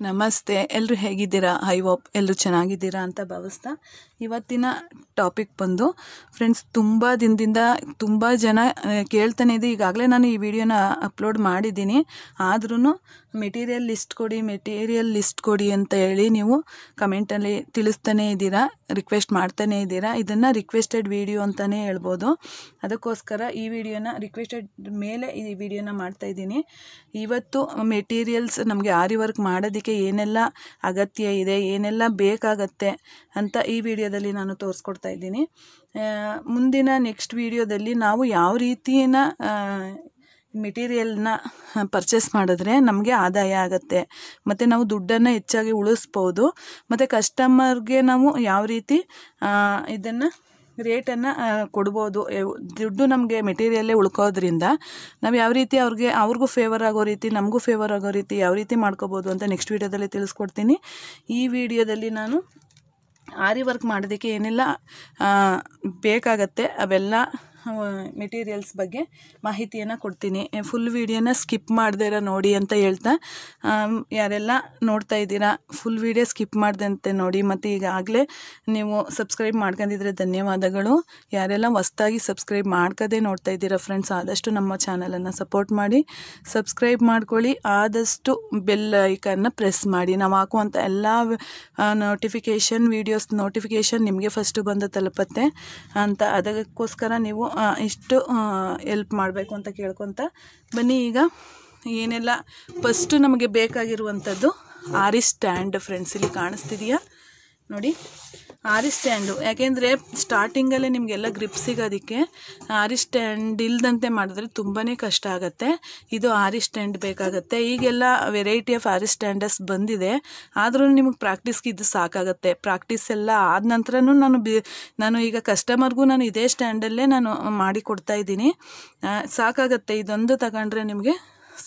ನಮಸ್ತೆ, ಎಲ್ಲರೂ ಹೇಗಿದ್ದೀರಾ? ಐ ಹೋಪ್ ಎಲ್ಲರೂ ಚೆನ್ನಾಗಿದ್ದೀರಾ ಅಂತ ಭಾವಿಸ್ತಾ ಇವತ್ತಿನ ಟಾಪಿಕ್ ಬಂದು ಫ್ರೆಂಡ್ಸ್, ತುಂಬ ದಿನದಿಂದ ತುಂಬ ಜನ ಕೇಳ್ತಾನೆ ಇದೆ. ಈಗಾಗಲೇ ನಾನು ಈ ವಿಡಿಯೋನ ಅಪ್ಲೋಡ್ ಮಾಡಿದ್ದೀನಿ. ಆದ್ರೂ ಮೆಟೀರಿಯಲ್ ಲಿಸ್ಟ್ ಕೊಡಿ ಅಂತ ಹೇಳಿ ನೀವು ಕಮೆಂಟಲ್ಲಿ ತಿಳಿಸ್ತಾನೆ ಇದ್ದೀರಾ, ರಿಕ್ವೆಸ್ಟ್ ಮಾಡ್ತಾನೆ ಇದ್ದೀರಾ. ಇದನ್ನು ರಿಕ್ವೆಸ್ಟೆಡ್ ವಿಡಿಯೋ ಅಂತಲೇ ಹೇಳ್ಬೋದು. ಅದಕ್ಕೋಸ್ಕರ ಈ ವಿಡಿಯೋನ ರಿಕ್ವೆಸ್ಟೆಡ್ ಮೇಲೆ ಈ ವಿಡಿಯೋನ ಮಾಡ್ತಾಯಿದ್ದೀನಿ. ಇವತ್ತು ಮೆಟೀರಿಯಲ್ಸ್ ನಮಗೆ ಆರಿ ವರ್ಕ್ ಮಾಡೋದಕ್ಕೆ ಏನೆಲ್ಲ ಅಗತ್ಯ ಇದೆ, ಏನೆಲ್ಲ ಬೇಕಾಗತ್ತೆ ಅಂತ ಈ ವಿಡಿಯೋದಲ್ಲಿ ನಾನು ತೋರಿಸ್ಕೊಡ್ತಾ ಇದ್ದೀನಿ. ಮುಂದಿನ ನೆಕ್ಸ್ಟ್ ವಿಡಿಯೋದಲ್ಲಿ ನಾವು ಯಾವ ರೀತಿಯ ಮೆಟೀರಿಯಲ್ನ ಪರ್ಚೇಸ್ ಮಾಡಿದ್ರೆ ನಮಗೆ ಆದಾಯ ಆಗುತ್ತೆ, ಮತ್ತು ನಾವು ದುಡ್ಡನ್ನು ಹೆಚ್ಚಾಗಿ ಉಳಿಸ್ಬೋದು, ಮತ್ತು ಕಸ್ಟಮರ್ಗೆ ನಾವು ಯಾವ ರೀತಿ ಇದನ್ನು ರೇಟನ್ನು ಕೊಡ್ಬೋದು. ದುಡ್ಡು ನಮಗೆ ಮೆಟೀರಿಯಲ್ಲೇ ಉಳ್ಕೋದ್ರಿಂದ ನಾವು ಯಾವ ರೀತಿ ಅವ್ರಿಗೂ ಫೇವರ್ ಆಗೋ ರೀತಿ, ನಮಗೂ ಫೇವರ್ ಆಗೋ ರೀತಿ ಯಾವ ರೀತಿ ಮಾಡ್ಕೋಬೋದು ಅಂತ ನೆಕ್ಸ್ಟ್ ವಿಡಿಯೋದಲ್ಲಿ ತಿಳಿಸ್ಕೊಡ್ತೀನಿ. ಈ ವಿಡಿಯೋದಲ್ಲಿ ನಾನು ಆರಿ ವರ್ಕ್ ಮಾಡೋದಕ್ಕೆ ಏನೆಲ್ಲ ಬೇಕಾಗತ್ತೆ ಅವೆಲ್ಲ ಮೆಟೀರಿಯಲ್ಸ್ ಬಗ್ಗೆ ಮಾಹಿತಿಯನ್ನು ಕೊಡ್ತೀನಿ. ಫುಲ್ ವಿಡಿಯೋನ ಸ್ಕಿಪ್ ಮಾಡದೇ ಇರೋ ನೋಡಿ ಅಂತ ಹೇಳ್ತಾ, ಯಾರೆಲ್ಲ ನೋಡ್ತಾ ಇದ್ದೀರಾ ಫುಲ್ ವಿಡಿಯೋ ಸ್ಕಿಪ್ ಮಾಡ್ದಂತೆ ನೋಡಿ. ಮತ್ತು ಈಗಾಗಲೇ ನೀವು ಸಬ್ಸ್ಕ್ರೈಬ್ ಮಾಡ್ಕೊಂಡಿದ್ರೆ ಧನ್ಯವಾದಗಳು. ಯಾರೆಲ್ಲ ಹೊಸ್ದಾಗಿ ಸಬ್ಸ್ಕ್ರೈಬ್ ಮಾಡ್ಕೋದೇ ನೋಡ್ತಾ ಇದ್ದೀರಾ ಫ್ರೆಂಡ್ಸ್, ಆದಷ್ಟು ನಮ್ಮ ಚಾನಲನ್ನು ಸಪೋರ್ಟ್ ಮಾಡಿ, ಸಬ್ಸ್ಕ್ರೈಬ್ ಮಾಡ್ಕೊಳ್ಳಿ. ಆದಷ್ಟು ಬೆಲ್ ಐಕನ್ನ ಪ್ರೆಸ್ ಮಾಡಿ. ನಾವು ಹಾಕುವಂಥ ಎಲ್ಲ ವೀಡಿಯೋಸ್ ನೋಟಿಫಿಕೇಷನ್ ನಿಮಗೆ ಫಸ್ಟು ಬಂದು ತಲುಪತ್ತೆ ಅಂತ. ಅದಕ್ಕೋಸ್ಕರ ನೀವು ಇಷ್ಟು ಹೆಲ್ಪ್ ಮಾಡಬೇಕು ಅಂತ ಕೇಳ್ಕೊತ ಬನ್ನಿ. ಈಗ ಏನೆಲ್ಲ ಫಸ್ಟು ನಮಗೆ ಬೇಕಾಗಿರುವಂಥದ್ದು ಆರಿ ಸ್ಟ್ಯಾಂಡ್ ಫ್ರೆಂಡ್ಸ್. ಇಲ್ಲಿ ಕಾಣಿಸ್ತಿದೆಯಾ ನೋಡಿ, ಆರಿ ಸ್ಟ್ಯಾಂಡು. ಯಾಕೆಂದರೆ ಸ್ಟಾರ್ಟಿಂಗಲ್ಲೇ ನಿಮಗೆಲ್ಲ ಗ್ರಿಪ್ ಸಿಗೋದಕ್ಕೆ ಆರಿ ಸ್ಟ್ಯಾಂಡ್ ಇಲ್ಲದಂತೆ ಮಾಡಿದ್ರೆ ತುಂಬಾ ಕಷ್ಟ ಆಗುತ್ತೆ. ಇದು ಆರಿ ಸ್ಟ್ಯಾಂಡ್ ಬೇಕಾಗುತ್ತೆ. ಈಗೆಲ್ಲ ವೆರೈಟಿ ಆಫ್ ಆರಿ ಸ್ಟ್ಯಾಂಡರ್ಸ್ ಬಂದಿದೆ, ಆದರೂ ನಿಮಗೆ ಪ್ರಾಕ್ಟೀಸ್ಗೆ ಇದು ಸಾಕಾಗುತ್ತೆ. ಪ್ರಾಕ್ಟೀಸ್ ಎಲ್ಲ ಆದ ನಂತರನೂ ನಾನು ಈಗ ಕಸ್ಟಮರ್ಗೂ ನಾನು ಇದೇ ಸ್ಟ್ಯಾಂಡಲ್ಲೇ ನಾನು ಮಾಡಿ ಕೊಡ್ತಾ ಇದ್ದೀನಿ. ಸಾಕಾಗುತ್ತೆ, ಇದೊಂದು ತಗೊಂಡ್ರೆ ನಿಮಗೆ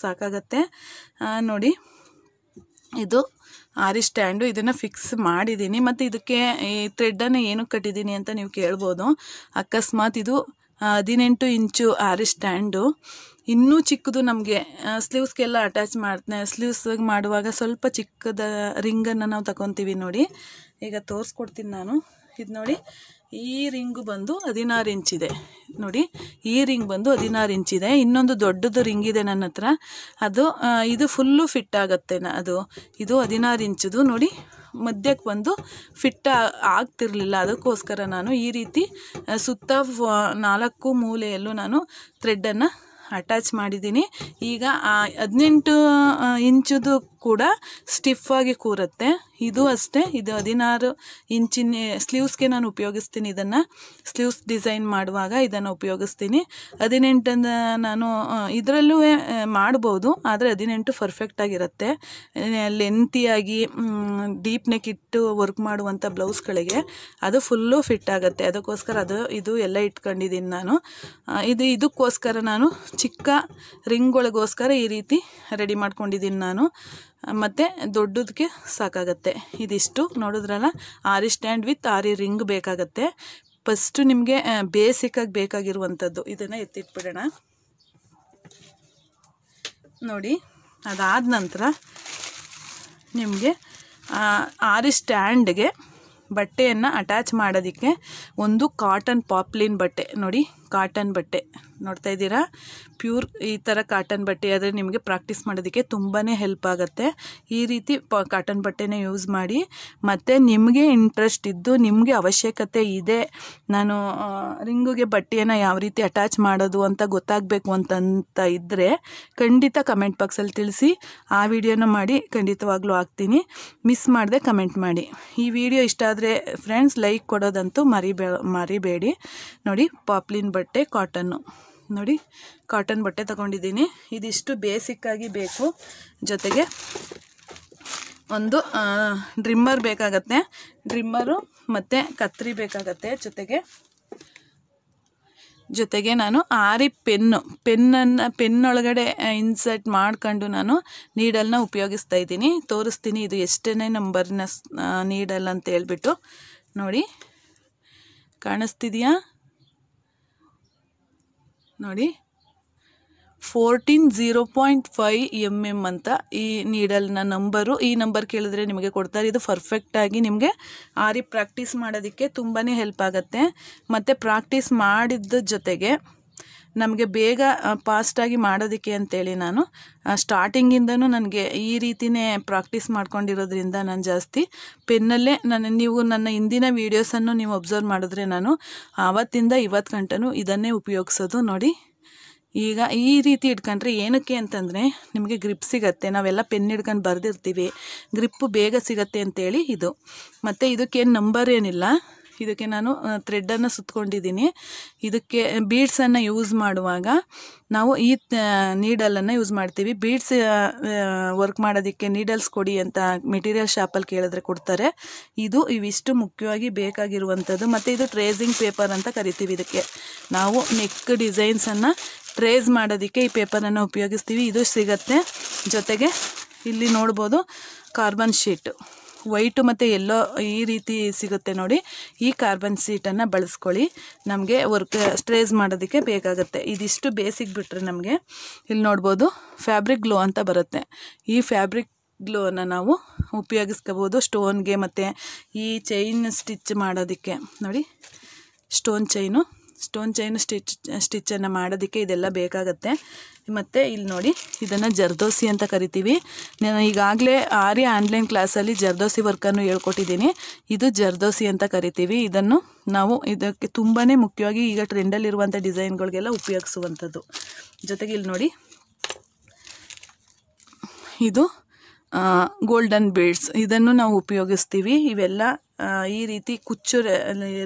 ಸಾಕಾಗತ್ತೆ. ನೋಡಿ, ಇದು ಆರಿ ಸ್ಟ್ಯಾಂಡು. ಇದನ್ನು ಫಿಕ್ಸ್ ಮಾಡಿದ್ದೀನಿ. ಮತ್ತು ಇದಕ್ಕೆ ಈ ಥ್ರೆಡ್ಡನ್ನು ಏನಕ್ಕೆ ಕಟ್ಟಿದ್ದೀನಿ ಅಂತ ನೀವು ಕೇಳ್ಬೋದು. ಅಕಸ್ಮಾತ್ ಇದು 18 ಇಂಚು ಆರಿ ಸ್ಟ್ಯಾಂಡು, ಇನ್ನೂ ಚಿಕ್ಕದು ನಮಗೆ ಸ್ಲೀವ್ಸ್ಗೆಲ್ಲ ಅಟ್ಯಾಚ್ ಸ್ಲೀವ್ಸ್ಗೆ ಮಾಡುವಾಗ ಸ್ವಲ್ಪ ಚಿಕ್ಕದ ರಿಂಗನ್ನು ನಾವು ತಗೊತೀವಿ ನೋಡಿ. ಈಗ ತೋರಿಸ್ಕೊಡ್ತೀನಿ ನಾನು. ಇದು ನೋಡಿ, ಈ ರಿಂಗು ಬಂದು 16 ಇಂಚಿದೆ ನೋಡಿ. ಈ ರಿಂಗ್ ಬಂದು 16 ಇಂಚಿದೆ. ಇನ್ನೊಂದು ದೊಡ್ಡದು ರಿಂಗ್ ಇದೆ ನನ್ನ ಹತ್ರ, ಇದು ಫುಲ್ಲು ಫಿಟ್ ಆಗುತ್ತೆ. ಇದು 16 ಇಂಚದು ನೋಡಿ. ಮಧ್ಯಕ್ಕೆ ಬಂದು ಫಿಟ್ ಆಗ್ತಿರ್ಲಿಲ್ಲ, ಅದಕ್ಕೋಸ್ಕರ ನಾನು ಈ ರೀತಿ ಸುತ್ತ 4 ಮೂಲೆಯಲ್ಲೂ ನಾನು ಥ್ರೆಡ್ಡನ್ನು ಅಟ್ಯಾಚ್ ಮಾಡಿದ್ದೀನಿ. ಈಗ 18 ಇಂಚದು ಕೂಡ ಸ್ಟಿಫಾಗಿ ಕೂರುತ್ತೆ. ಇದು ಅಷ್ಟೇ, ಇದು 16 ಇಂಚಿನ ಸ್ಲೀವ್ಸ್ಗೆ ನಾನು ಉಪಯೋಗಿಸ್ತೀನಿ. ಇದನ್ನು ಸ್ಲೀವ್ಸ್ ಡಿಸೈನ್ ಮಾಡುವಾಗ ಇದನ್ನು ಉಪಯೋಗಿಸ್ತೀನಿ. 18 ನಾನು ಇದರಲ್ಲೂ ಮಾಡ್ಬೋದು, ಆದರೆ 18 ಪರ್ಫೆಕ್ಟಾಗಿರುತ್ತೆ. ಲೆಂತಿಯಾಗಿ ಡೀಪ್ ನೆಕ್ ಇಟ್ಟು ವರ್ಕ್ ಮಾಡುವಂಥ ಬ್ಲೌಸ್ಗಳಿಗೆ ಅದು ಫುಲ್ಲು ಫಿಟ್ ಆಗುತ್ತೆ. ಅದಕ್ಕೋಸ್ಕರ ಇದು ಎಲ್ಲ ಇಟ್ಕೊಂಡಿದ್ದೀನಿ ನಾನು. ಇದಕ್ಕೋಸ್ಕರ ನಾನು ಚಿಕ್ಕ ರಿಂಗ್ಗಳಿಗೋಸ್ಕರ ಈ ರೀತಿ ರೆಡಿ ಮಾಡ್ಕೊಂಡಿದ್ದೀನಿ ನಾನು. ಮತ್ತು ದೊಡ್ಡದಕ್ಕೆ ಸಾಕಾಗತ್ತೆ. ಇದಿಷ್ಟು ನೋಡಿದ್ರಲ್ಲ, ಆರಿ ಸ್ಟ್ಯಾಂಡ್ ವಿತ್ ಆರಿ ರಿಂಗ್ ಬೇಕಾಗತ್ತೆ. ಫಸ್ಟು ನಿಮಗೆ ಬೇಸಿಕ್ಕಾಗಿ ಬೇಕಾಗಿರುವಂಥದ್ದು ಇದನ್ನು ಎತ್ತಿಟ್ಬಿಡೋಣ ನೋಡಿ. ಅದಾದ ನಂತರ ನಿಮಗೆ ಆರಿ ಸ್ಟ್ಯಾಂಡ್ಗೆ ಬಟ್ಟೆಯನ್ನು ಅಟ್ಯಾಚ್ ಮಾಡೋದಕ್ಕೆ ಒಂದು ಕಾಟನ್ ಪಾಪ್ಲಿನ್ ಬಟ್ಟೆ ನೋಡಿ. ಕಾಟನ್ ಬಟ್ಟೆ ನೋಡ್ತಾ ಇದ್ದೀರಾ, ಪ್ಯೂರ್ ಈ ಥರ ಕಾಟನ್ ಬಟ್ಟೆ ಆದರೆ ನಿಮಗೆ ಪ್ರಾಕ್ಟೀಸ್ ಮಾಡೋದಕ್ಕೆ ತುಂಬಾ ಹೆಲ್ಪ್ ಆಗುತ್ತೆ. ಈ ರೀತಿ ಕಾಟನ್ ಬಟ್ಟೆನೇ ಯೂಸ್ ಮಾಡಿ. ಮತ್ತು ನಿಮಗೆ ಇಂಟ್ರೆಸ್ಟ್ ಇದ್ದು ನಿಮಗೆ ಅವಶ್ಯಕತೆ ಇದೆ, ನಾನು ರಿಂಗುಗೆ ಬಟ್ಟೆಯನ್ನು ಯಾವ ರೀತಿ ಅಟ್ಯಾಚ್ ಮಾಡೋದು ಅಂತ ಗೊತ್ತಾಗಬೇಕು ಅಂತ ಇದ್ದರೆ ಖಂಡಿತ ಕಮೆಂಟ್ ಬಾಕ್ಸಲ್ಲಿ ತಿಳಿಸಿ. ಆ ವಿಡಿಯೋನ ಮಾಡಿ ಖಂಡಿತವಾಗ್ಲೂ ಹಾಕ್ತೀನಿ. ಮಿಸ್ ಮಾಡದೆ ಕಮೆಂಟ್ ಮಾಡಿ. ಈ ವಿಡಿಯೋ ಇಷ್ಟ ಆದರೆ ಫ್ರೆಂಡ್ಸ್ ಲೈಕ್ ಕೊಡೋದಂತೂ ಮರಿಬೇಡಿ. ನೋಡಿ, ಪಾಪ್ಲಿನ್ ಬಟ್ಟೆ ಕಾಟನ್ನು ನೋಡಿ, ಕಾಟನ್ ಬಟ್ಟೆ ತಗೊಂಡಿದ್ದೀನಿ. ಇದಿಷ್ಟು ಬೇಸಿಕ್ಕಾಗಿ ಬೇಕು. ಜೊತೆಗೆ ಒಂದು ಡ್ರಿಮ್ಮರ್ ಬೇಕಾಗತ್ತೆ, ಡ್ರಿಮ್ಮರು ಮತ್ತು ಕತ್ರಿ ಬೇಕಾಗತ್ತೆ. ಜೊತೆಗೆ ನಾನು ಆರಿ ಪೆನ್ನೊಳಗಡೆ ಇನ್ಸರ್ಟ್ ಮಾಡ್ಕೊಂಡು ನಾನು ನೀಡಲ್ನ ಉಪಯೋಗಿಸ್ತಾ ಇದ್ದೀನಿ. ತೋರಿಸ್ತೀನಿ ಇದು ಎಷ್ಟನೇ ನಂಬರ್ನ ನೀಡಲ್ ಅಂತ ಹೇಳ್ಬಿಟ್ಟು. ನೋಡಿ, ಕಾಣಿಸ್ತಿದೆಯಾ ನೋಡಿ, 14.0.5 mm ಅಂತ ಈ ನೀಡಲ್ನ ನಂಬರು. ಈ ನಂಬರ್ ಕೇಳಿದ್ರೆ ನಿಮಗೆ ಕೊಡ್ತಾರೆ. ಇದು ಪರ್ಫೆಕ್ಟಾಗಿ ನಿಮಗೆ ಆರಿ ಪ್ರಾಕ್ಟೀಸ್ ಮಾಡೋದಕ್ಕೆ ತುಂಬಾ ಹೆಲ್ಪ್ ಆಗುತ್ತೆ. ಮತ್ತು ಪ್ರಾಕ್ಟೀಸ್ ಮಾಡಿದ ಜೊತೆಗೆ ನಮಗೆ ಬೇಗ ಫಾಸ್ಟಾಗಿ ಮಾಡೋದಕ್ಕೆ ಅಂತೇಳಿ ನಾನು ಸ್ಟಾರ್ಟಿಂಗಿಂದನೂ ನನಗೆ ಈ ರೀತಿಯೇ ಪ್ರಾಕ್ಟೀಸ್ ಮಾಡ್ಕೊಂಡಿರೋದ್ರಿಂದ ನಾನು ಜಾಸ್ತಿ ಪೆನ್ನಲ್ಲೇ ನೀವು ನನ್ನ ಹಿಂದಿನ ವೀಡಿಯೋಸನ್ನು ನೀವು ಅಬ್ಸರ್ವ್ ಮಾಡಿದ್ರೆ ನಾನು ಆವತ್ತಿಂದ ಇವತ್ತು ಗಂಟನೂ ಇದನ್ನೇ ಉಪಯೋಗಿಸೋದು. ನೋಡಿ, ಈಗ ಈ ರೀತಿ ಇಟ್ಕೊಂಡ್ರೆ ಏನಕ್ಕೆ ಅಂತಂದರೆ ನಿಮಗೆ ಗ್ರಿಪ್ ಸಿಗತ್ತೆ. ನಾವೆಲ್ಲ ಪೆನ್ ಹಿಡ್ಕೊಂಡು ಬರೆದಿರ್ತೀವಿ, ಗ್ರಿಪ್ಪು ಬೇಗ ಸಿಗತ್ತೆ ಅಂತೇಳಿ ಇದು. ಮತ್ತು ಇದಕ್ಕೇನು ನಂಬರ್ ಏನಿಲ್ಲ, ಇದಕ್ಕೆ ನಾನು ಥ್ರೆಡ್ಡನ್ನು ಸುತ್ಕೊಂಡಿದ್ದೀನಿ. ಇದಕ್ಕೆ ಬೀಡ್ಸನ್ನು ಯೂಸ್ ಮಾಡುವಾಗ ನಾವು ಈ ನೀಡಲನ್ನು ಯೂಸ್ ಮಾಡ್ತೀವಿ. ಬೀಡ್ಸ್ ವರ್ಕ್ ಮಾಡೋದಕ್ಕೆ ನೀಡಲ್ಸ್ ಕೊಡಿ ಅಂತ ಮೆಟೀರಿಯಲ್ ಶಾಪಲ್ಲಿ ಕೇಳಿದ್ರೆ ಕೊಡ್ತಾರೆ. ಇವಿಷ್ಟು ಮುಖ್ಯವಾಗಿ ಬೇಕಾಗಿರುವಂಥದ್ದು. ಮತ್ತು ಇದು ಟ್ರೇಸಿಂಗ್ ಪೇಪರ್ ಅಂತ ಕರಿತೀವಿ. ಇದಕ್ಕೆ ನಾವು ನೆಕ್ ಡಿಸೈನ್ಸನ್ನು ಟ್ರೇಸ್ ಮಾಡೋದಕ್ಕೆ ಈ ಪೇಪರನ್ನು ಉಪಯೋಗಿಸ್ತೀವಿ. ಇದು ಸಿಗತ್ತೆ. ಜೊತೆಗೆ ಇಲ್ಲಿ ನೋಡ್ಬೋದು ಕಾರ್ಬನ್ ಶೀಟು, ವೈಟು ಮತ್ತು ಎಲ್ಲೋ ಈ ರೀತಿ ಸಿಗುತ್ತೆ ನೋಡಿ. ಈ ಕಾರ್ಬನ್ ಶೀಟನ್ನು ಬಳಸ್ಕೊಳ್ಳಿ, ನಮಗೆ ಟ್ರೇಸ್ ಮಾಡೋದಕ್ಕೆ ಬೇಕಾಗುತ್ತೆ. ಇದಿಷ್ಟು ಬೇಸಿಕ್ ಬಿಟ್ಟರೆ ನಮಗೆ ಇಲ್ಲಿ ನೋಡ್ಬೋದು ಫ್ಯಾಬ್ರಿಕ್ ಗ್ಲೋ ಅಂತ ಬರುತ್ತೆ. ಈ ಫ್ಯಾಬ್ರಿಕ್ ಗ್ಲೋನ ನಾವು ಉಪಯೋಗಿಸ್ಕೋಬೋದು ಸ್ಟೋನ್ಗೆ ಮತ್ತು ಈ ಚೈನ್ ಸ್ಟಿಚ್ ಮಾಡೋದಕ್ಕೆ. ನೋಡಿ, ಸ್ಟೋನ್ ಚೈನು ಸ್ಟಿಚ್ಚನ್ನು ಮಾಡೋದಕ್ಕೆ ಇದೆಲ್ಲ ಬೇಕಾಗತ್ತೆ. ಮತ್ತು ಇಲ್ಲಿ ನೋಡಿ, ಇದನ್ನು ಜರ್ದೋಸಿ ಅಂತ ಕರಿತೀವಿ. ನಾನು ಈಗಾಗಲೇ ಆರಿ ಆನ್ಲೈನ್ ಕ್ಲಾಸಲ್ಲಿ ಜರ್ದೋಸಿ ವರ್ಕನ್ನು ಹೇಳ್ಕೊಟ್ಟಿದ್ದೀನಿ. ಇದು ಜರ್ದೋಸಿ ಅಂತ ಕರಿತೀವಿ. ಇದನ್ನು ನಾವು ಇದಕ್ಕೆ ತುಂಬಾ ಮುಖ್ಯವಾಗಿ ಈಗ ಟ್ರೆಂಡಲ್ಲಿರುವಂಥ ಡಿಸೈನ್ಗಳಿಗೆಲ್ಲ ಉಪಯೋಗಿಸುವಂಥದ್ದು. ಜೊತೆಗೆ ಇಲ್ಲಿ ನೋಡಿ, ಇದು ಗೋಲ್ಡನ್ ಬೀಡ್ಸ್, ಇದನ್ನು ನಾವು ಉಪಯೋಗಿಸ್ತೀವಿ. ಇವೆಲ್ಲ ಈ ರೀತಿ ಕುಚ್ಚು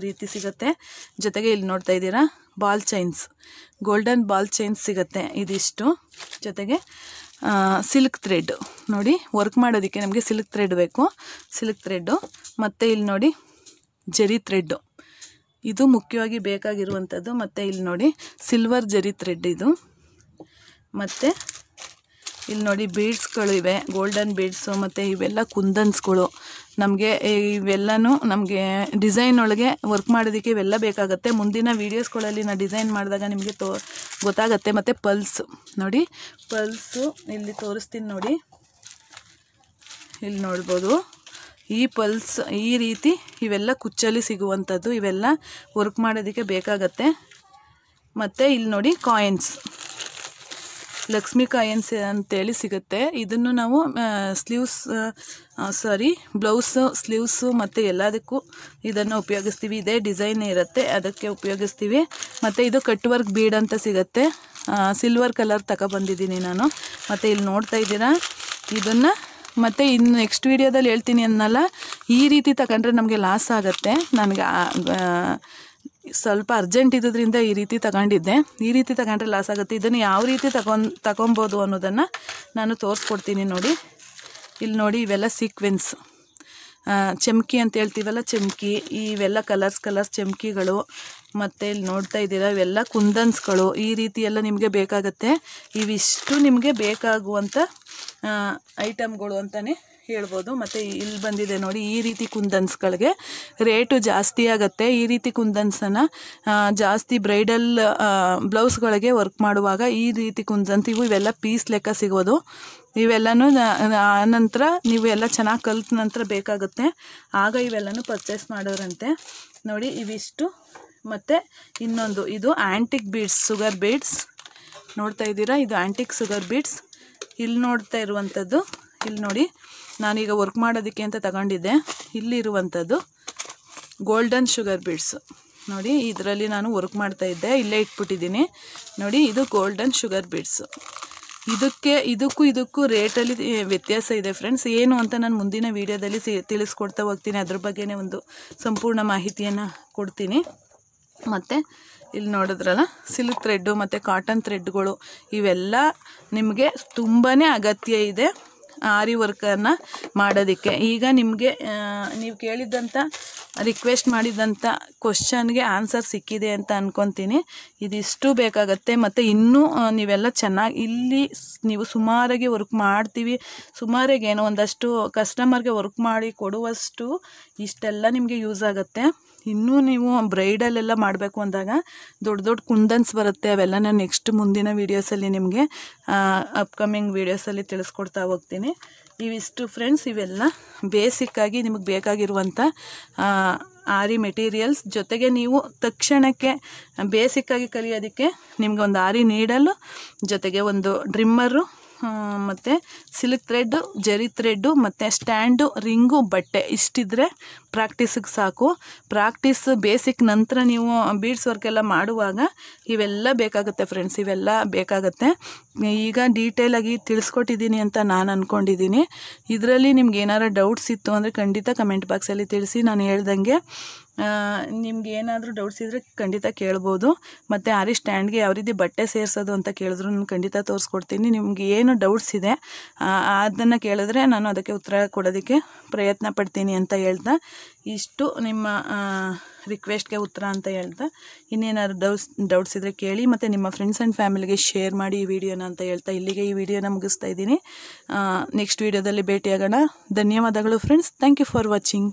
ರೀತಿ ಸಿಗುತ್ತೆ. ಜೊತೆಗೆ ಇಲ್ಲಿ ನೋಡ್ತಾ ಇದ್ದೀರಾ ball chains, golden ball chains ಸಿಗುತ್ತೆ. ಇದಿಷ್ಟು. ಜೊತೆಗೆ ಸಿಲ್ಕ್ ಥ್ರೆಡ್, ನೋಡಿ ವರ್ಕ್ ಮಾಡೋದಕ್ಕೆ ನಮಗೆ ಸಿಲ್ಕ್ ಥ್ರೆಡ್ ಬೇಕು, ಸಿಲ್ಕ್ ಥ್ರೆಡ್ಡು. ಮತ್ತು ಇಲ್ಲಿ ನೋಡಿ ಜರಿ ಥ್ರೆಡ್ಡು, ಇದು ಮುಖ್ಯವಾಗಿ ಬೇಕಾಗಿರುವಂಥದ್ದು. ಮತ್ತು ಇಲ್ಲಿ ನೋಡಿ ಸಿಲ್ವರ್ ಜರಿ ಥ್ರೆಡ್ ಇದು. ಮತ್ತು ಇಲ್ಲಿ ನೋಡಿ ಬೀಡ್ಸ್ಗಳು ಇವೆ, ಗೋಲ್ಡನ್ ಬೀಡ್ಸು. ಮತ್ತು ಇವೆಲ್ಲ ಕುಂದನ್ಸ್ಗಳು ನಮಗೆ ಇವೆಲ್ಲನೂ ನಮಗೆ ಡಿಸೈನ್ ಒಳಗೆ ವರ್ಕ್ ಮಾಡೋದಕ್ಕೆ ಇವೆಲ್ಲ ಬೇಕಾಗುತ್ತೆ. ಮುಂದಿನ ವೀಡಿಯೋಸ್ಗಳಲ್ಲಿ ನಾನು ಡಿಸೈನ್ ಮಾಡಿದಾಗ ನಿಮಗೆ ಗೊತ್ತಾಗುತ್ತೆ. ಮತ್ತು ಪಲ್ಸು ನೋಡಿ, ಪಲ್ಸು ಇಲ್ಲಿ ತೋರಿಸ್ತೀನಿ ನೋಡಿ, ಇಲ್ಲಿ ನೋಡ್ಬೋದು. ಈ ಪಲ್ಸ್ ಈ ರೀತಿ ಇವೆಲ್ಲ ಕುಚ್ಚಲ್ಲಿ ಸಿಗುವಂಥದ್ದು, ಇವೆಲ್ಲ ವರ್ಕ್ ಮಾಡೋದಕ್ಕೆ ಬೇಕಾಗತ್ತೆ. ಮತ್ತು ಇಲ್ಲಿ ನೋಡಿ ಕಾಯಿನ್ಸ್, ಲಕ್ಷ್ಮಿ ಕಾಯಿನ್ಸ್ ಅಂತೇಳಿ ಸಿಗುತ್ತೆ. ಇದನ್ನು ನಾವು ಬ್ಲೌಸು, ಸ್ಲೀವ್ಸು ಮತ್ತು ಎಲ್ಲದಕ್ಕೂ ಇದನ್ನು ಉಪಯೋಗಿಸ್ತೀವಿ. ಇದೇ ಡಿಸೈನ್ ಇರುತ್ತೆ, ಅದಕ್ಕೆ ಉಪಯೋಗಿಸ್ತೀವಿ. ಮತ್ತು ಇದು ಕಟ್ ವರ್ಕ್ ಬೀಡ್ ಅಂತ ಸಿಗುತ್ತೆ, ಸಿಲ್ವರ್ ಕಲರ್ ತಗೊಬಂದಿದ್ದೀನಿ ನಾನು. ಮತ್ತು ಇಲ್ಲಿ ನೋಡ್ತಾ ಇದ್ದೀರಾ ಇದನ್ನು. ಮತ್ತು ಇನ್ನು ನೆಕ್ಸ್ಟ್ ವೀಡಿಯೋದಲ್ಲಿ ಹೇಳ್ತೀನಿ ಅನ್ನಲ್ಲ, ಈ ರೀತಿ ತಗೊಂಡ್ರೆ ನಮಗೆ ಲಾಸ್ ಆಗುತ್ತೆ. ನನಗೆ ಸ್ವಲ್ಪ ಅರ್ಜೆಂಟ್ ಇದ್ದಿದ್ದರಿಂದ ಈ ರೀತಿ ತಗೊಂಡಿದ್ದೆ. ಈ ರೀತಿ ತಗೊಂಡ್ರೆ ಲಾಸ್ ಆಗುತ್ತೆ. ಇದನ್ನು ಯಾವ ರೀತಿ ತಗೊಬೋದು ಅನ್ನೋದನ್ನು ನಾನು ತೋರಿಸ್ಕೊಡ್ತೀನಿ ನೋಡಿ. ಇಲ್ಲಿ ನೋಡಿ, ಇವೆಲ್ಲ ಸೀಕ್ವೆನ್ಸ್ ಚಮ್ಕಿ ಅಂತ ಹೇಳ್ತೀವಲ್ಲ, ಚಮ್ಕಿ, ಇವೆಲ್ಲ ಕಲರ್ಸ್ ಚಮ್ಕಿಗಳು. ಮತ್ತು ಇಲ್ಲಿ ನೋಡ್ತಾ ಇದ್ದೀರಾ ಇವೆಲ್ಲ ಕುಂದನ್ಸ್ಗಳು. ಈ ರೀತಿ ಎಲ್ಲ ನಿಮಗೆ ಬೇಕಾಗುತ್ತೆ. ಇವಿಷ್ಟು ನಿಮಗೆ ಬೇಕಾಗುವಂಥ ಐಟಮ್ಗಳು ಅಂತಲೇ ಹೇಳ್ಬೋದು. ಮತ್ತು ಇಲ್ಲಿ ಬಂದಿದೆ ನೋಡಿ, ಈ ರೀತಿ ಕುಂದನ್ಸ್ಗಳಿಗೆ ರೇಟು ಜಾಸ್ತಿ ಆಗುತ್ತೆ. ಈ ರೀತಿ ಕುಂದನ್ಸನ್ನು ಜಾಸ್ತಿ ಬ್ರೈಡಲ್ ಬ್ಲೌಸ್ಗಳಿಗೆ ವರ್ಕ್ ಮಾಡುವಾಗ ಈ ರೀತಿ ಕುಂದನ್ಸ್ ಇವೆಲ್ಲ ಪೀಸ್ ಲೆಕ್ಕ ಸಿಗೋದು. ಇವೆಲ್ಲನೂ ಆನಂತರ ನೀವು ಎಲ್ಲ ಚೆನ್ನಾಗಿ ಕಲಿತ ನಂತರ ಬೇಕಾಗುತ್ತೆ, ಆಗ ಇವೆಲ್ಲನೂ ಪರ್ಚೇಸ್ ಮಾಡೋರಂತೆ ನೋಡಿ. ಇವಿಷ್ಟು. ಮತ್ತು ಇನ್ನೊಂದು ಇದು ಆ್ಯಂಟಿಕ್ ಬೀಡ್ಸ್, ಶುಗರ್ ಬೀಡ್ಸ್ ನೋಡ್ತಾ ಇದ್ದೀರಾ, ಇದು ಆ್ಯಂಟಿಕ್ ಶುಗರ್ ಬೀಡ್ಸ್. ಇಲ್ಲಿ ನೋಡ್ತಾ ಇರುವಂಥದ್ದು, ಇಲ್ಲಿ ನೋಡಿ, ನಾನೀಗ ವರ್ಕ್ ಮಾಡೋದಕ್ಕೆ ಅಂತ ತಗೊಂಡಿದ್ದೆ. ಇಲ್ಲಿರುವಂಥದ್ದು ಗೋಲ್ಡನ್ ಶುಗರ್ ಬೀಡ್ಸು ನೋಡಿ. ಇದರಲ್ಲಿ ನಾನು ವರ್ಕ್ ಮಾಡ್ತಾಯಿದ್ದೆ, ಇಲ್ಲೇ ಇಟ್ಬಿಟ್ಟಿದ್ದೀನಿ ನೋಡಿ. ಇದು ಗೋಲ್ಡನ್ ಶುಗರ್ ಬೀಡ್ಸು. ಇದಕ್ಕೂ ರೇಟಲ್ಲಿ ವ್ಯತ್ಯಾಸ ಇದೆ ಫ್ರೆಂಡ್ಸ್. ಏನು ಅಂತ ನಾನು ಮುಂದಿನ ವೀಡಿಯೋದಲ್ಲಿ ತಿಳಿಸ್ಕೊಡ್ತಾ ಹೋಗ್ತೀನಿ. ಅದ್ರ ಬಗ್ಗೆನೇ ಒಂದು ಸಂಪೂರ್ಣ ಮಾಹಿತಿಯನ್ನು ಕೊಡ್ತೀನಿ. ಮತ್ತು ಇಲ್ಲಿ ನೋಡಿದ್ರಲ್ಲ ಸಿಲ್ಕ್ ಥ್ರೆಡ್ಡು ಮತ್ತು ಕಾಟನ್ ಥ್ರೆಡ್ಗಳು, ಇವೆಲ್ಲ ನಿಮಗೆ ತುಂಬಾ ಅಗತ್ಯ ಇದೆ ಆರಿ ವರ್ಕನ್ನು ಮಾಡೋದಕ್ಕೆ. ಈಗ ನಿಮಗೆ ನೀವು ಕೇಳಿದ್ದಂಥ ರಿಕ್ವೆಸ್ಟ್ ಮಾಡಿದಂಥ ಕ್ವಶನ್ಗೆ ಆನ್ಸರ್ ಸಿಕ್ಕಿದೆ ಅಂತ ಅಂದ್ಕೊತೀನಿ. ಇದಿಷ್ಟು ಬೇಕಾಗತ್ತೆ. ಮತ್ತು ಇನ್ನೂ ನೀವೆಲ್ಲ ಚೆನ್ನಾಗಿ ಇಲ್ಲಿ ನೀವು ಸುಮಾರಾಗಿ ವರ್ಕ್ ಮಾಡ್ತೀವಿ, ಸುಮಾರಾಗೇನೋ ಒಂದಷ್ಟು ಕಸ್ಟಮರ್ಗೆ ವರ್ಕ್ ಮಾಡಿ ಕೊಡುವಷ್ಟು ಇಷ್ಟೆಲ್ಲ ನಿಮಗೆ ಯೂಸ್ ಆಗುತ್ತೆ. ಇನ್ನೂ ನೀವು ಬ್ರೈಡಲ್ಲೆಲ್ಲ ಮಾಡಬೇಕು ಅಂದಾಗ ದೊಡ್ಡ ದೊಡ್ಡ ಕುಂದನ್ಸ್ ಬರುತ್ತೆ, ಅವೆಲ್ಲ ನಾನು ನೆಕ್ಸ್ಟ್ ಮುಂದಿನ ವೀಡಿಯೋಸಲ್ಲಿ ನಿಮಗೆ ಅಪ್ಕಮಿಂಗ್ ವೀಡಿಯೋಸಲ್ಲಿ ತಿಳಿಸ್ಕೊಡ್ತಾ ಹೋಗ್ತೀನಿ. ಇವಿಷ್ಟು ಫ್ರೆಂಡ್ಸ್, ಇವೆಲ್ಲ ಬೇಸಿಕ್ಕಾಗಿ ನಿಮಗೆ ಬೇಕಾಗಿರುವಂಥ ಆರಿ ಮೆಟೀರಿಯಲ್ಸ್. ಜೊತೆಗೆ ನೀವು ತಕ್ಷಣಕ್ಕೆ ಬೇಸಿಕ್ಕಾಗಿ ಕಲಿಯೋದಕ್ಕೆ ನಿಮಗೆ ಒಂದು ಆರಿ ನೀಡಲು, ಜೊತೆಗೆ ಒಂದು ಡ್ರಿಮ್ಮರು, ಮತ್ತು ಸಿಲ್ಕ್ ಥ್ರೆಡ್ಡು, ಜರಿ ಥ್ರೆಡ್ಡು, ಮತ್ತು ಸ್ಟ್ಯಾಂಡು, ರಿಂಗು, ಬಟ್ಟೆ ಇಷ್ಟಿದ್ರೆ ಪ್ರಾಕ್ಟೀಸಿಗೆ ಸಾಕು. ಪ್ರಾಕ್ಟೀಸ್ ಬೇಸಿಕ್ ನಂತರ ನೀವು ಬೀಡ್ಸ್ ವರ್ಕೆಲ್ಲ ಮಾಡುವಾಗ ಇವೆಲ್ಲ ಬೇಕಾಗುತ್ತೆ ಫ್ರೆಂಡ್ಸ್, ಇವೆಲ್ಲ ಬೇಕಾಗುತ್ತೆ. ಈಗ ಡೀಟೇಲಾಗಿ ತಿಳಿಸ್ಕೊಟ್ಟಿದ್ದೀನಿ ಅಂತ ನಾನು ಅಂದ್ಕೊಂಡಿದ್ದೀನಿ. ಇದರಲ್ಲಿ ನಿಮ್ಗೆ ಏನಾರು ಡೌಟ್ಸ್ ಇತ್ತು ಅಂದರೆ ಖಂಡಿತ ಕಮೆಂಟ್ ಬಾಕ್ಸಲ್ಲಿ ತಿಳಿಸಿ. ನಾನು ಹೇಳ್ದಂಗೆ ನಿಮ್ಗೆ ಏನಾದರೂ ಡೌಟ್ಸ್ ಇದ್ದರೆ ಖಂಡಿತ ಕೇಳ್ಬೋದು. ಮತ್ತು ಆರಿ ಸ್ಟ್ಯಾಂಡ್ಗೆ ಯಾವ ರೀತಿ ಬಟ್ಟೆ ಸೇರಿಸೋದು ಅಂತ ಕೇಳಿದ್ರು ನಾನು ಖಂಡಿತ ತೋರಿಸ್ಕೊಡ್ತೀನಿ. ನಿಮ್ಗೆ ಏನು ಡೌಟ್ಸ್ ಇದೆ ಅದನ್ನು ಕೇಳಿದ್ರೆ ನಾನು ಅದಕ್ಕೆ ಉತ್ತರ ಕೊಡೋದಕ್ಕೆ ಪ್ರಯತ್ನ ಪಡ್ತೀನಿ ಅಂತ ಹೇಳ್ತಾ, ಇಷ್ಟು ನಿಮ್ಮ ರಿಕ್ವೆಸ್ಟ್ಗೆ ಉತ್ತರ ಅಂತ ಹೇಳ್ತಾ, ಇನ್ನೇನಾದ್ರು ಡೌಟ್ಸ್ ಇದ್ದರೆ ಕೇಳಿ, ಮತ್ತು ನಿಮ್ಮ ಫ್ರೆಂಡ್ಸ್ ಆ್ಯಂಡ್ ಫ್ಯಾಮಿಲಿಗೆ ಶೇರ್ ಮಾಡಿ ಈ ವಿಡಿಯೋನ ಅಂತ ಹೇಳ್ತಾ ಇಲ್ಲಿಗೆ ಈ ವಿಡಿಯೋನ ಮುಗಿಸ್ತಾ ಇದ್ದೀನಿ. ನೆಕ್ಸ್ಟ್ ವಿಡಿಯೋದಲ್ಲಿ ಭೇಟಿಯಾಗೋಣ. ಧನ್ಯವಾದಗಳು friends. Thank you for watching.